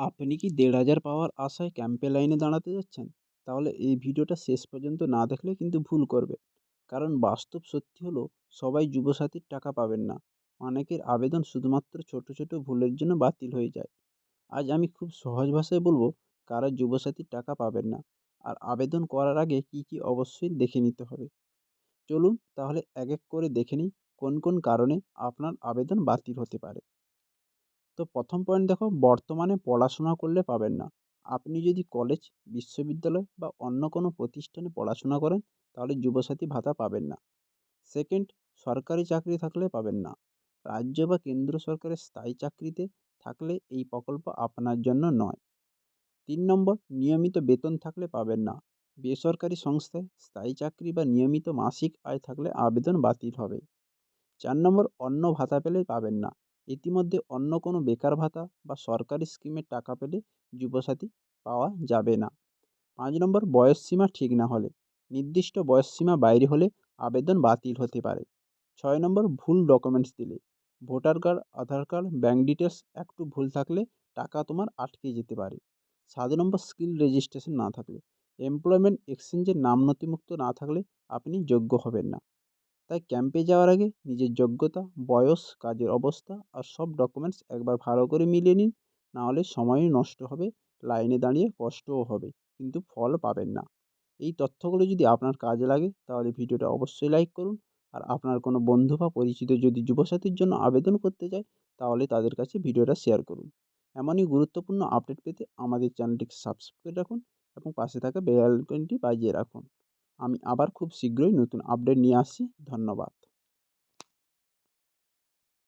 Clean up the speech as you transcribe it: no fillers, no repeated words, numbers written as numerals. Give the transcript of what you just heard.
আপনি কি ১,৫০০ পাওয়ার আশায় ক্যাম্পে লাইনে দাঁড়াতে যাচ্ছেন? তাহলে এই ভিডিওটা শেষ পর্যন্ত না দেখলে কিন্তু ভুল করবেন। কারণ বাস্তব সত্যি হলো সবাই যুবসাথীর টাকা পাবেন না। অনেকের আবেদন শুধুমাত্র ছোট, ছোট ভুলের জন্য বাতিল হয়ে যায়। আজ আমি খুব সহজ ভাষায় বলবো কারা যুবসাথীর টাকা পাবেন না। আর আবেদন করার আগে কি, কি অবশ্যই দেখে নিতে হবে। চলুন তাহলে এক, এক করে দেখে নিই কোন, কোন কারণে আপনার আবেদন বাতিল হতে পারে। তো ১ম পয়েন্ট দেখো, বর্তমানে পড়াশোনা করলে পাবেন না। আপনি যদি কলেজ, বিশ্ববিদ্যালয় বা অন্য কোনো প্রতিষ্ঠানে পড়াশোনা করেন তাহলে যুবসাথী ভাতা পাবেন না। সেকেন্ড, সরকারি চাকরি থাকলে পাবেন না। রাজ্য বা কেন্দ্র সরকারের স্থায়ী চাকরিতে থাকলে এই প্রকল্প আপনার জন্য নয়। ৩ নম্বর, নিয়মিত বেতন থাকলে পাবেন না। বেসরকারি সংস্থায় স্থায়ী চাকরি বা নিয়মিত মাসিক আয় থাকলে আবেদন বাতিল হবে। ৪ নম্বর, অন্য ভাতা পেলে পাবেন না। ইতিমধ্যে অন্য কোনো বেকার ভাতা বা সরকারি স্কিমের টাকা পেলে যুবসাথী পাওয়া যাবে না। ৫ নম্বর, বয়সসীমা ঠিক না হলে। নির্দিষ্ট বয়সসীমা বাইরে হলে আবেদন বাতিল হতে পারে। ৬ নম্বর, ভুল ডকুমেন্টস দিলে। ভোটার কার্ড, আধার কার্ড, ব্যাংক ডিটেলস একটু ভুল থাকলে টাকা তোমার আটকে যেতে পারে। ৭ নম্বর, স্কিল রেজিস্ট্রেশন না থাকলে। এমপ্লয়মেন্ট এক্সচেঞ্জের নাম নথিভুক্ত না থাকলে আপনি যোগ্য হবেন না। তাই ক্যাম্পে যাওয়ার আগে নিজের যোগ্যতা, বয়স, কাজের অবস্থা আর সব ডকুমেন্টস একবার ভালো করে মিলিয়ে নিন। না হলে সময়ই নষ্ট হবে, লাইনে দাঁড়িয়ে কষ্টও হবে, কিন্তু ফল পাবেন না। এই তথ্যগুলো যদি আপনার কাজে লাগে তাহলে ভিডিওটা অবশ্যই লাইক করুন। আর আপনার কোনো বন্ধু বা পরিচিত যদি যুবসাথীর জন্য আবেদন করতে চায় তাহলে তাদের কাছে ভিডিওটা শেয়ার করুন। এমনই গুরুত্বপূর্ণ আপডেট পেতে আমাদের চ্যানেলটিকে সাবস্ক্রাইব করে রাখুন এবং পাশে থাকা বেল আইকনটি বাজিয়ে রাখুন। আমি আবার খুব শীঘ্রই নতুন আপডেট নিয়ে আসছি। ধন্যবাদ।